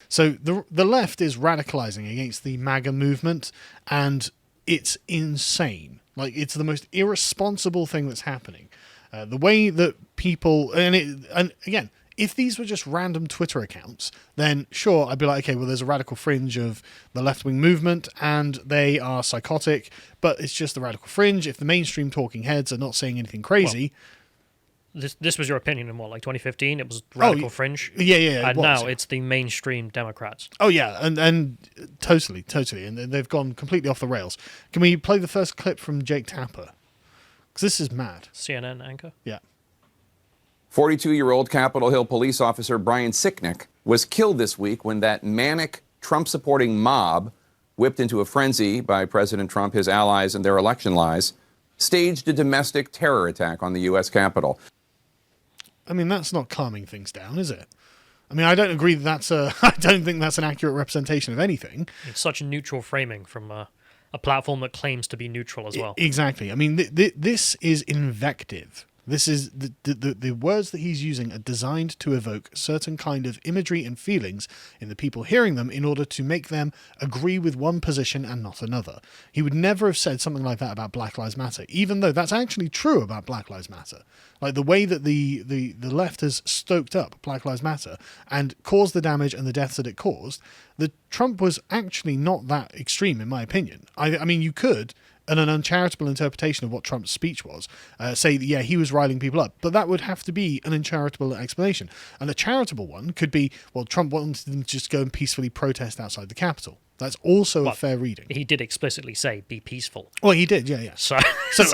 So the left is radicalizing against the MAGA movement, and it's insane. Like, it's the most irresponsible thing that's happening. The way that people, and again, if these were just random Twitter accounts, then sure, I'd be like, okay, well, there's a radical fringe of the left-wing movement, and they are psychotic, but it's just the radical fringe. If the mainstream talking heads are not saying anything crazy... Well, this was your opinion in what, like 2015? It was radical fringe? Yeah. And now it's the mainstream Democrats. Oh, yeah, and totally. And they've gone completely off the rails. Can we play the first clip from Jake Tapper? Because this is mad. CNN anchor? Yeah. 42-year-old Capitol Hill police officer Brian Sicknick was killed this week when that manic Trump-supporting mob, whipped into a frenzy by President Trump, his allies, and their election lies, staged a domestic terror attack on the U.S. Capitol. I mean, that's not calming things down, is it? I mean, I don't agree that I don't think that's an accurate representation of anything. It's such a neutral framing from a platform that claims to be neutral as well. Exactly. I mean, this is invective. This is the words that he's using are designed to evoke certain kind of imagery and feelings in the people hearing them in order to make them agree with one position and not another. He would never have said something like that about Black Lives Matter, even though that's actually true about Black Lives Matter. Like, the way that the left has stoked up Black Lives Matter and caused the damage and the deaths that it caused, the Trump was actually not that extreme, in my opinion. I mean, you could, and an uncharitable interpretation of what Trump's speech was, say that, yeah, he was riling people up. But that would have to be an uncharitable explanation. And a charitable one could be, well, Trump wanted them to just go and peacefully protest outside the Capitol. That's also a fair reading. He did explicitly say, be peaceful. Well, he did, yeah. So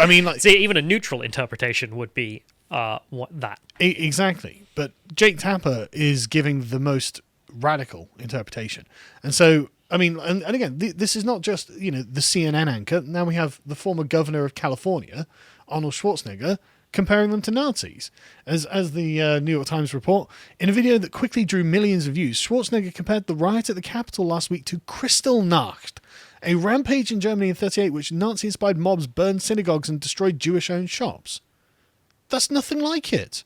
I mean, like... See, even a neutral interpretation would be that. Exactly. But Jake Tapper is giving the most radical interpretation. And so... I mean, and again, this is not just, the CNN anchor. Now we have the former governor of California, Arnold Schwarzenegger, comparing them to Nazis. As the New York Times report, in a video that quickly drew millions of views, Schwarzenegger compared the riot at the Capitol last week to Kristallnacht, a rampage in Germany in 1938 which Nazi-inspired mobs burned synagogues and destroyed Jewish-owned shops. That's nothing like it.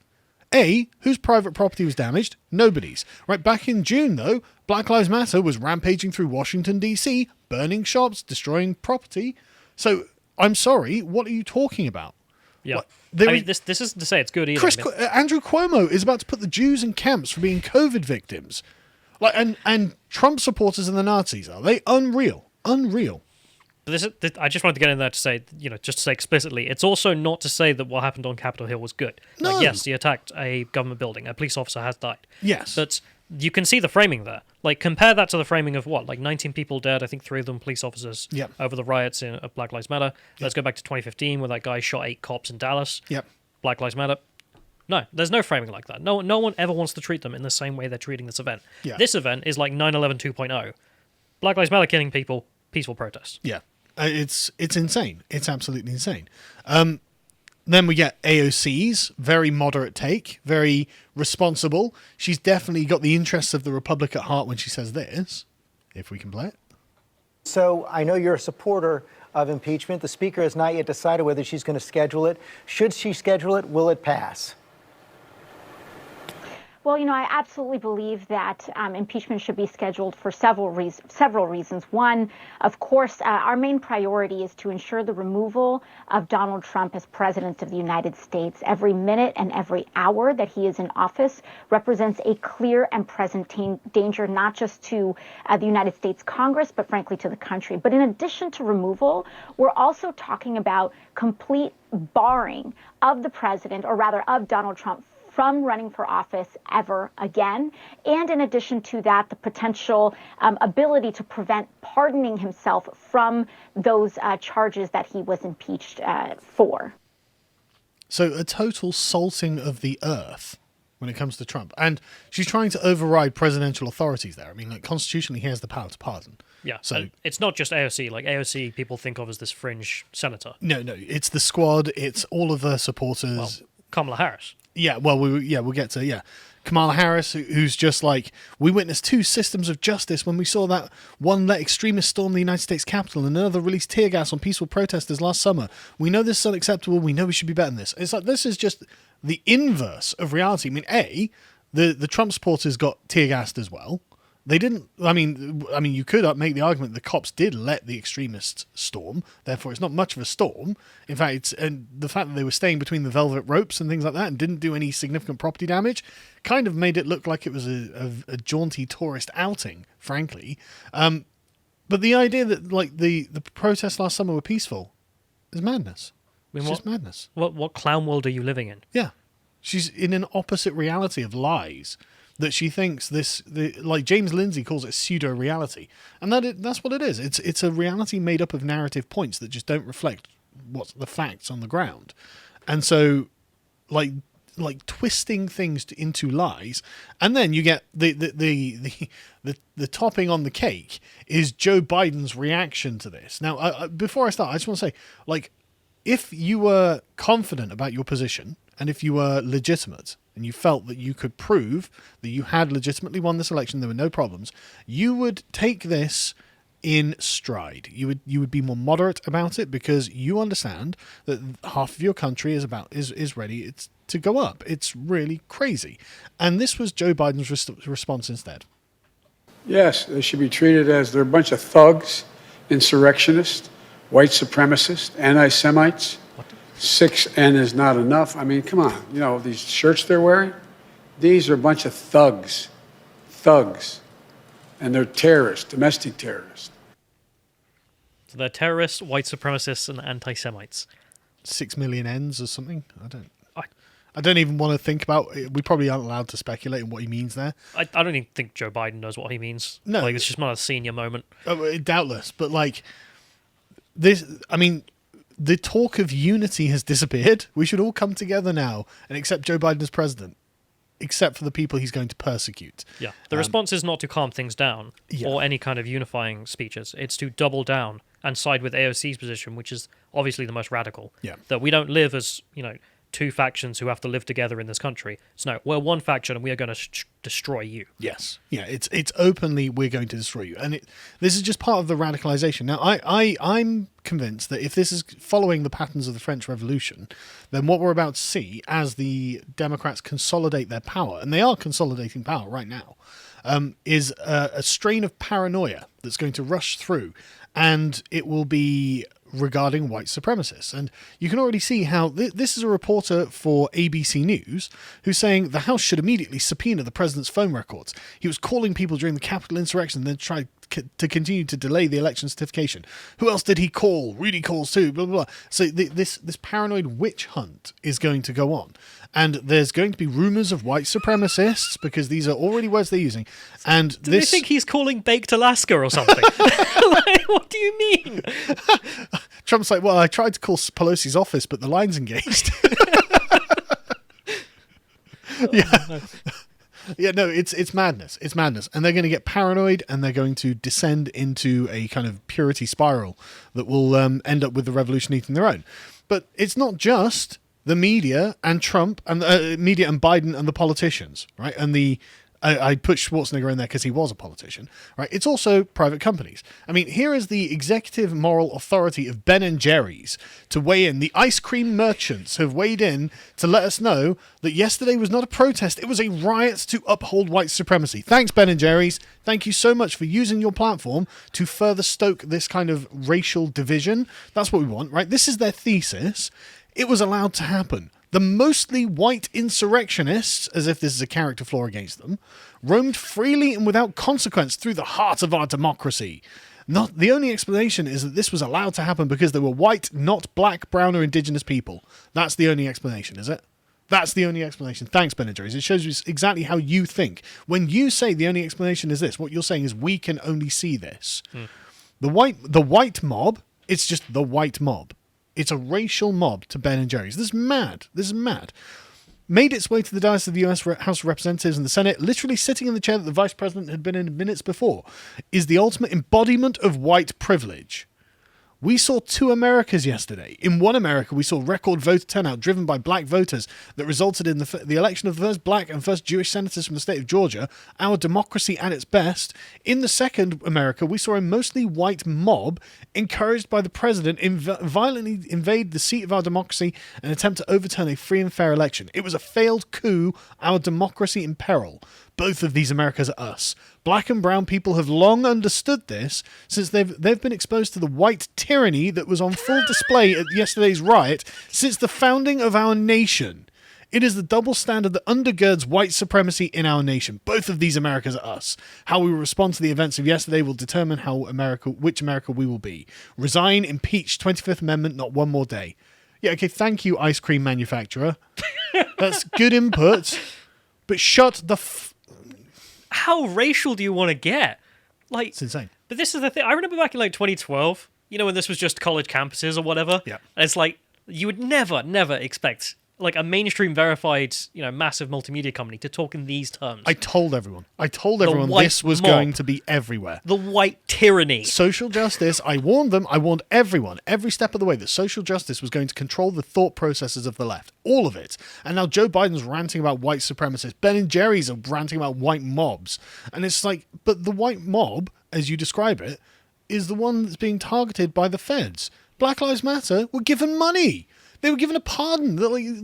A, whose private property was damaged? Nobody's. Right, back in June, though, Black Lives Matter was rampaging through Washington, D.C., burning shops, destroying property. So, I'm sorry, what are you talking about? Yeah. This isn't to say it's good either. Andrew Cuomo is about to put the Jews in camps for being COVID victims. Like, and Trump supporters and the Nazis, are they? Unreal. I just wanted to get in there to say, just to say explicitly, it's also not to say that what happened on Capitol Hill was good. No. Like, yes, he attacked a government building. A police officer has died. Yes. But you can see the framing there. Like, compare that to the framing of what? Like, 19 people dead, I think 3 of them police officers, over the riots of Black Lives Matter. Let's go back to 2015 where that guy shot 8 cops in Dallas. Yep. Black Lives Matter. No, there's no framing like that. No one ever wants to treat them in the same way they're treating this event. Yeah. This event is like 9/11 2.0. Black Lives Matter killing people, peaceful protests. Yeah. It's insane. It's absolutely insane. Then we get AOC's very moderate take, very responsible. She's definitely got the interests of the Republic at heart when she says this, if we can play it. So I know you're a supporter of impeachment. The Speaker has not yet decided whether she's going to schedule it. Should she schedule it, will it pass? Well, I absolutely believe that impeachment should be scheduled for several reasons. One, of course, our main priority is to ensure the removal of Donald Trump as president of the United States. Every minute and every hour that he is in office represents a clear and present danger, not just to the United States Congress, but frankly to the country. But in addition to removal, we're also talking about complete barring of the president, or rather of Donald Trump, from running for office ever again. And in addition to that, the potential ability to prevent pardoning himself from those charges that he was impeached for. So a total salting of the earth when it comes to Trump. And she's trying to override presidential authorities there. I mean, like, constitutionally, he has the power to pardon. Yeah, so it's not just AOC. Like, AOC, people think of as this fringe senator. No, it's the squad. It's all of their supporters. Well, Kamala Harris. Yeah, well, we'll get to, Kamala Harris, who's just like, we witnessed 2 systems of justice when we saw that one let extremists storm the United States Capitol and another released tear gas on peaceful protesters last summer. We know this is unacceptable. We know we should be better than this. It's like, this is just the inverse of reality. I mean, the Trump supporters got tear gassed as well. They didn't. I mean, you could make the argument the cops did let the extremists storm. Therefore, it's not much of a storm. In fact, and the fact that they were staying between the velvet ropes and things like that and didn't do any significant property damage, kind of made it look like it was a jaunty tourist outing. Frankly, but the idea that the protests last summer were peaceful is madness. It's just madness. What clown world are you living in? Yeah, she's in an opposite reality of lies. That she thinks like James Lindsay calls it pseudo-reality. And that's what it is. It's a reality made up of narrative points that just don't reflect what's the facts on the ground. And so, like twisting things into lies, and then you get the topping on the cake is Joe Biden's reaction to this. Now, before I start, I just want to say, if you were confident about your position, and if you were legitimate, and you felt that you could prove that you had legitimately won this election, there were no problems, you would take this in stride. You would be more moderate about it because you understand that half of your country is ready to go up. It's really crazy. And this was Joe Biden's response instead. Yes, they should be treated as they're a bunch of thugs, insurrectionists, white supremacists, anti-Semites. 6N is not enough. I mean, come on. These shirts they're wearing, these are a bunch of thugs. And they're terrorists, domestic terrorists. So they're terrorists, white supremacists, and anti-Semites. 6 million N's or something? I don't even want to think about it. We probably aren't allowed to speculate on what he means there. I don't even think Joe Biden knows what he means. No. It's just not a senior moment. Doubtless. But this, the talk of unity has disappeared. We should all come together now and accept Joe Biden as president, except for the people he's going to persecute. Yeah. The response is not to calm things down or any kind of unifying speeches. It's to double down and side with AOC's position, which is obviously the most radical. Yeah. That we don't live as, two factions who have to live together in this country. So no, we're one faction and we are going to destroy you. Yes. Yeah, it's openly we're going to destroy you. And this is just part of the radicalization. Now, I'm convinced that if this is following the patterns of the French Revolution, then what we're about to see as the Democrats consolidate their power, and they are consolidating power right now, is a strain of paranoia that's going to rush through, and it will be regarding white supremacists. And you can already see how this is a reporter for ABC News who's saying the House should immediately subpoena the president's phone records. He was calling people during the Capitol insurrection and then tried to continue to delay the election certification. Who else did he call? Rudy calls too, blah, blah, blah. So this paranoid witch hunt is going to go on. And there's going to be rumors of white supremacists because these are already words they're using. And Do they think he's calling Baked Alaska or something? What do you mean? Trump's like, well, I tried to call Pelosi's office, but the line's engaged. Yeah. Yeah, no, it's madness. It's madness. And they're going to get paranoid and they're going to descend into a kind of purity spiral that will end up with the revolution eating their own. But it's not just the media and Trump and media and Biden and the politicians, right? And I put Schwarzenegger in there because he was a politician, right? It's also private companies. I mean, here is the executive moral authority of Ben & Jerry's to weigh in. The ice cream merchants have weighed in to let us know that yesterday was not a protest. It was a riot to uphold white supremacy. Thanks, Ben & Jerry's. Thank you so much for using your platform to further stoke this kind of racial division. That's what we want, right? This is their thesis. It was allowed to happen. The mostly white insurrectionists, as if this is a character flaw against them, roamed freely and without consequence through the heart of our democracy. Not the only explanation is that this was allowed to happen because they were white, not black, brown, or indigenous people. That's the only explanation, is it? That's the only explanation. Thanks, Ben & Jerry's. It shows you exactly how you think. When you say the only explanation is this, what you're saying is we can only see this. The white mob, it's just the white mob. It's a racial mob to Ben & Jerry's. This is mad. This is mad. Made its way to the dais of the US House of Representatives and the Senate, literally sitting in the chair that the vice president had been in minutes before, is the ultimate embodiment of white privilege. We saw two Americas yesterday. In one America, we saw record voter turnout driven by black voters that resulted in the election of the first black and first Jewish senators from the state of Georgia, our democracy at its best. In the second America, we saw a mostly white mob encouraged by the president violently invade the seat of our democracy and attempt to overturn a free and fair election. It was a failed coup, our democracy in peril. Both of these Americas are us. Black and brown people have long understood this since they've been exposed to the white tyranny that was on full display at yesterday's riot since the founding of our nation. It is the double standard that undergirds white supremacy in our nation. Both of these Americas are us. How we respond to the events of yesterday will determine which America we will be. Resign, impeach, 25th Amendment, not one more day. Yeah, okay, thank you, ice cream manufacturer. That's good input. But shut the How racial do you want to get? Like, it's insane. But this is the thing. I remember back in like 2012, when this was just college campuses or whatever. Yeah. And it's like, you would never expect like a mainstream verified, massive multimedia company to talk in these terms. I told everyone this was mob. going to be everywhere. The white tyranny. Social justice, I warned them, I warned everyone, every step of the way, that social justice was going to control the thought processes of the left. All of it. And now Joe Biden's ranting about white supremacists. Ben and Jerry's are ranting about white mobs. And it's like, but the white mob, as you describe it, is the one that's being targeted by the feds. Black Lives Matter were given money. They were given a pardon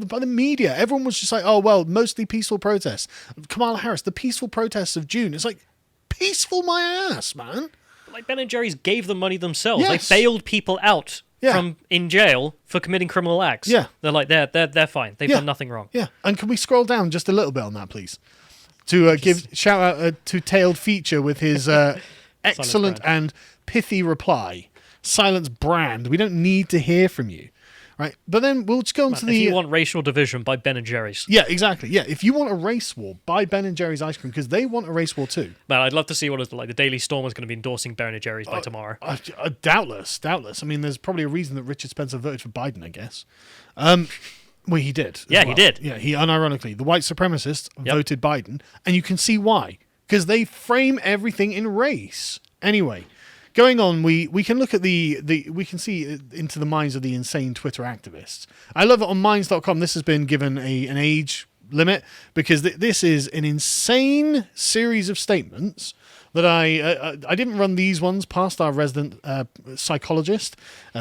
by the media. Everyone was just like, oh, well, mostly peaceful protests. Kamala Harris, the peaceful protests of June. It's like, peaceful my ass, man. Like Ben and Jerry's gave them money themselves. Yes. They bailed people out from in jail for committing criminal acts. Yeah. They're like, they're fine. They've done nothing wrong. Yeah. And can we scroll down just a little bit on that, please? To give shout out to Tailed Feature with his excellent and pithy reply. Silence Brand. We don't need to hear from you. Right, but then we'll just go on to the... If you want racial division, buy Ben and Jerry's. Yeah, exactly. Yeah, if you want a race war, buy Ben and Jerry's ice cream, because they want a race war too. Man, I'd love to see what it's like. The Daily Stormer is going to be endorsing Ben and Jerry's by tomorrow. Doubtless. I mean, there's probably a reason that Richard Spencer voted for Biden, I guess. Well, he did. Yeah, he did. Yeah, he unironically. The white supremacists voted Biden, and you can see why. Because they frame everything in race. Anyway... Going on, we can look at we can see into the minds of the insane Twitter activists. I love it on Minds.com. This has been given an age limit because this is an insane series of statements that I didn't run these ones past our resident psychologist,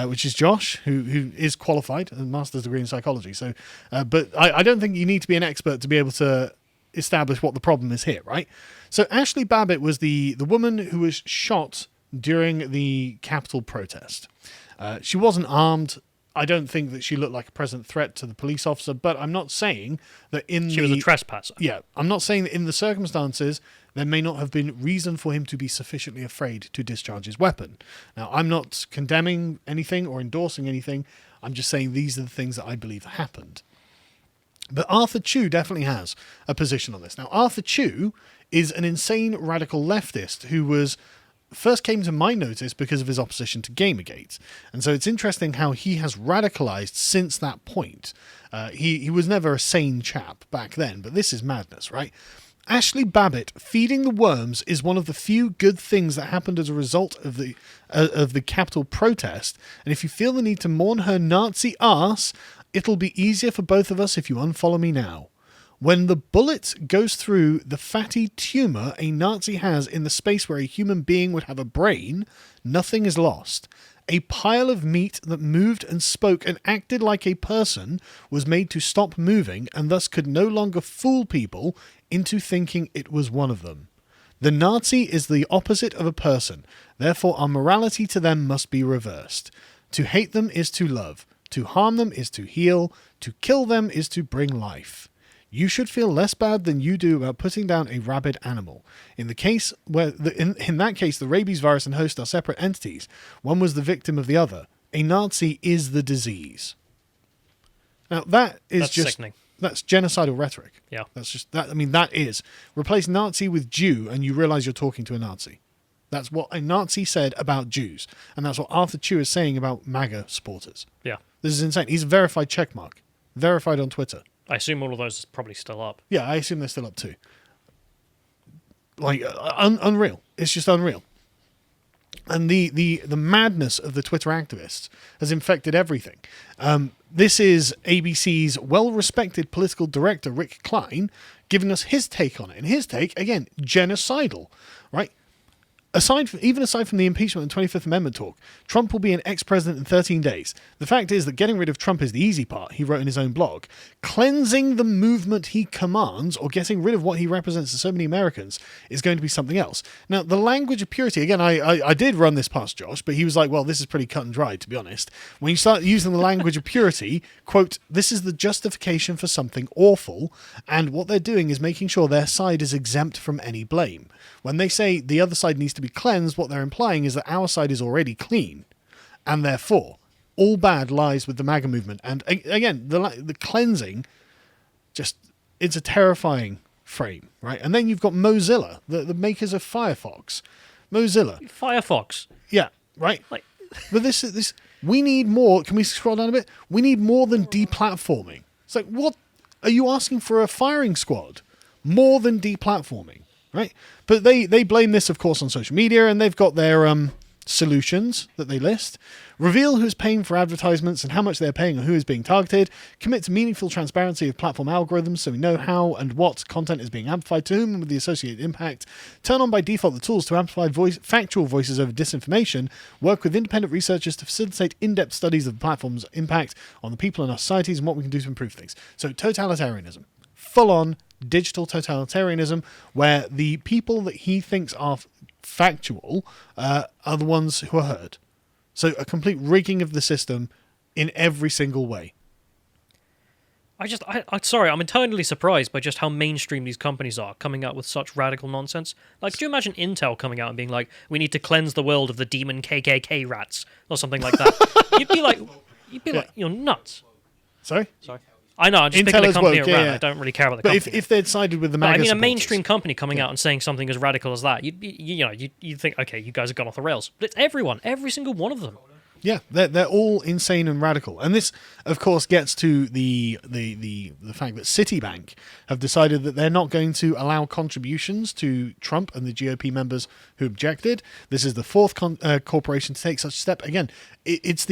which is Josh, who is qualified, a master's degree in psychology. So, but I don't think you need to be an expert to be able to establish what the problem is here, right? So Ashley Babbitt was the woman who was shot during the Capitol protest. She wasn't armed. I don't think that she looked like a present threat to the police officer, but I'm not saying that She was a trespasser. Yeah, I'm not saying that in the circumstances there may not have been reason for him to be sufficiently afraid to discharge his weapon. Now, I'm not condemning anything or endorsing anything. I'm just saying these are the things that I believe happened. But Arthur Chu definitely has a position on this. Now, Arthur Chu is an insane radical leftist who first came to my notice because of his opposition to Gamergate. And so it's interesting how he has radicalized since that point. He was never a sane chap back then, but this is madness, right? Ashley Babbitt feeding the worms is one of the few good things that happened as a result of the Capitol protest. And if you feel the need to mourn her Nazi ass, it'll be easier for both of us if you unfollow me now. When the bullet goes through the fatty tumor a Nazi has in the space where a human being would have a brain, nothing is lost. A pile of meat that moved and spoke and acted like a person was made to stop moving and thus could no longer fool people into thinking it was one of them. The Nazi is the opposite of a person, therefore our morality to them must be reversed. To hate them is to love, to harm them is to heal, to kill them is to bring life. You should feel less bad than you do about putting down a rabid animal. In the case where in that case the rabies virus and host are separate entities, one was the victim of the other. A Nazi is the disease. Now that's sickening. That's genocidal rhetoric. Yeah. That's just that. I mean, that is replace Nazi with Jew, and you realize you're talking to a Nazi. That's what a Nazi said about Jews, and that's what Arthur Chu is saying about MAGA supporters. Yeah. This is insane. He's a verified checkmark, verified on Twitter. I assume all of those are probably still up. Yeah, I assume they're still up too. Like, unreal. It's just unreal. And the madness of the Twitter activists has infected everything. This is ABC's well-respected political director, Rick Klein, giving us his take on it. And his take, again, genocidal, right? even aside from the impeachment and 25th Amendment talk, Trump will be an ex-president in 13 days. The fact is that getting rid of Trump is the easy part, he wrote in his own blog. Cleansing the movement he commands, or getting rid of what he represents to so many Americans, is going to be something else. Now, the language of purity, again, I did run this past Josh, but he was like, well, this is pretty cut and dry, to be honest. When you start using the language of purity, quote, this is the justification for something awful, and what they're doing is making sure their side is exempt from any blame. When they say the other side needs to be cleansed, what they're implying is that our side is already clean, and therefore all bad lies with the MAGA movement. And again, the cleansing, just, it's a terrifying frame, right? And then you've got Mozilla, the makers of Firefox. Mozilla. Firefox. Yeah, right? Like, but this we need more. Can we scroll down a bit? We need more than deplatforming. It's like, what are you asking for a firing squad? More than deplatforming, right? But they blame this, of course, on social media, and they've got their solutions that they list. Reveal who's paying for advertisements and how much they're paying and who is being targeted. Commit to meaningful transparency of platform algorithms so we know how and what content is being amplified to whom and with the associated impact. Turn on by default the tools to amplify factual voices over disinformation. Work with independent researchers to facilitate in-depth studies of the platform's impact on the people in our societies and what we can do to improve things. So totalitarianism. Full-on digital totalitarianism, where the people that he thinks are factual are the ones who are heard. So a complete rigging of the system in every single way. Sorry, I'm eternally surprised by just how mainstream these companies are, coming out with such radical nonsense. Like, could you imagine Intel coming out and being like, we need to cleanse the world of the demon KKK rats, or something like that? You'd be like, you're nuts. Sorry? I know, I'm just Intel picking a is company woke, around. yeah. I don't really care about the But company. if they'd sided with the But, MAGA I mean, a supporters, mainstream company coming out and saying something as radical as that, you'd think, okay, you guys have gone off the rails. But it's everyone, every single one of them. Yeah, they're all insane and radical. And this, of course, gets to the fact that Citibank have decided that they're not going to allow contributions to Trump and the GOP members who objected. This is the fourth corporation to take such a step. Again, it's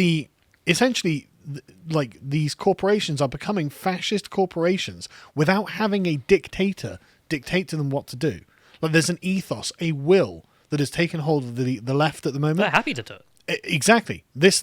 essentially like these corporations are becoming fascist corporations without having a dictator dictate to them what to do. Like, there's an ethos, a will that has taken hold of the left at the moment. They're happy to do it. Exactly. This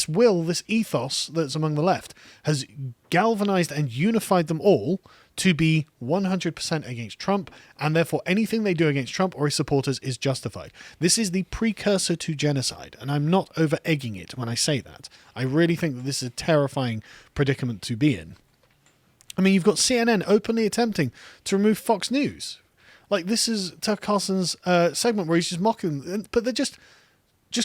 will, this ethos that's among the left has galvanized and unified them all to be 100% against Trump, and therefore anything they do against Trump or his supporters is justified. This is the precursor to genocide, and I'm not over-egging it when I say that. I really think that this is a terrifying predicament to be in. I mean, you've got CNN openly attempting to remove Fox News. Like, this is Tucker Carlson's segment where he's just mocking them, but they're just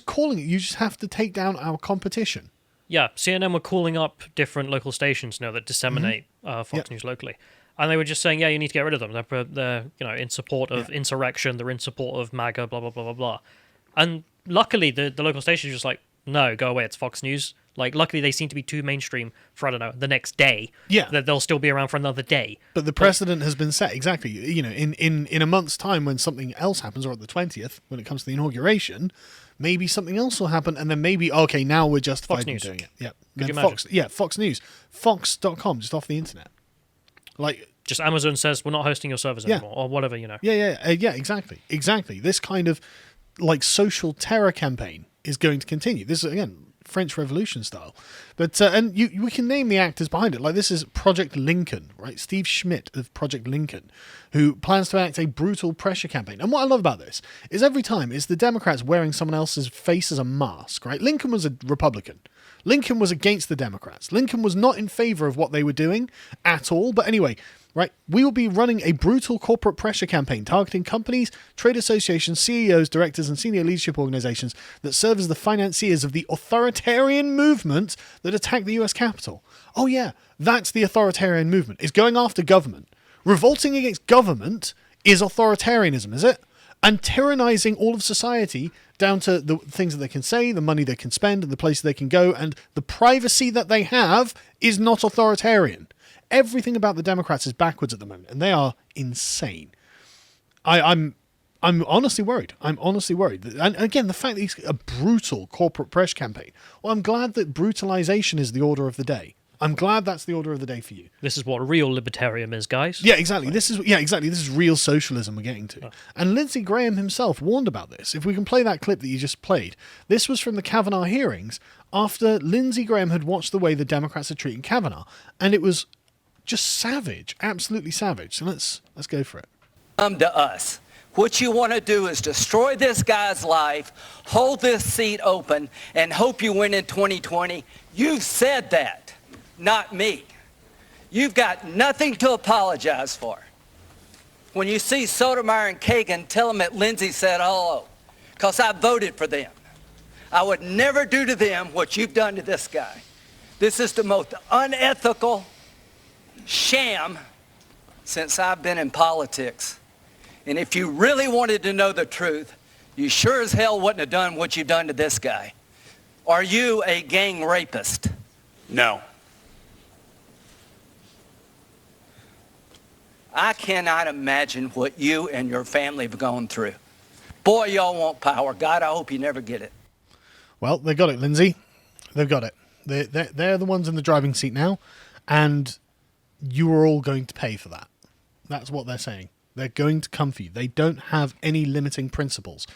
calling it, you just have to take down our competition. Yeah, CNN were calling up different local stations that disseminate Fox News locally. And they were just saying, yeah, you need to get rid of them. They're in support of insurrection. They're in support of MAGA, blah, blah, blah, blah, blah. And luckily, the local station is just like, no, go away, it's Fox News. Like, luckily, they seem to be too mainstream for, I don't know, the next day. Yeah. That they'll still be around for another day. But the precedent has been set, exactly. In a month's time when something else happens, or at the 20th, when it comes to the inauguration, maybe something else will happen, and then maybe, okay, now we're justified in doing it. Yeah. Could you imagine? Fox News. Fox.com, just off the internet. Like, just Amazon says, we're not hosting your servers anymore, or whatever, Yeah, exactly. This kind of, like, social terror campaign is going to continue. This is, again, French Revolution style. But and we can name the actors behind it. Like, this is Project Lincoln, right? Steve Schmidt of Project Lincoln, who plans to enact a brutal pressure campaign. And what I love about this is every time it's the Democrats wearing someone else's face as a mask, right? Lincoln was a Republican. Lincoln was against the Democrats. Lincoln was not in favor of what they were doing at all. But anyway, right, we will be running a brutal corporate pressure campaign targeting companies, trade associations, CEOs, directors, and senior leadership organizations that serve as the financiers of the authoritarian movement that attacked the US Capitol. Oh yeah, that's the authoritarian movement. It's going after government. Revolting against government is authoritarianism, is it? And tyrannizing all of society down to the things that they can say, the money they can spend, and the places they can go, and the privacy that they have is not authoritarian. Everything about the Democrats is backwards at the moment, and they are insane. I'm honestly worried. I'm honestly worried. And again, the fact that it's a brutal corporate press campaign. Well, I'm glad that brutalization is the order of the day. I'm glad that's the order of the day for you. This is what real libertarian is, guys. Yeah, exactly. This is real socialism we're getting to. And Lindsey Graham himself warned about this. If we can play that clip that you just played, this was from the Kavanaugh hearings after Lindsey Graham had watched the way the Democrats are treating Kavanaugh, and it was just savage, absolutely savage. So let's go for it. Come to us. What you want to do is destroy this guy's life, hold this seat open, and hope you win in 2020. You've said that, not me. You've got nothing to apologize for. When you see Sotomayor and Kagan, tell them that Lindsey said hello, because I voted for them. I would never do to them what you've done to this guy. This is the most unethical sham since I've been in politics. And if you really wanted to know the truth, you sure as hell wouldn't have done what you've done to this guy. Are you a gang rapist? No. I cannot imagine what you and your family have gone through. Boy, y'all want power. God, I hope you never get it. Well, they got it, Lindsay. They've got it. They're the ones in the driving seat now, and you are all going to pay for that. That's what they're saying. They're going to come for you. They don't have any limiting principles.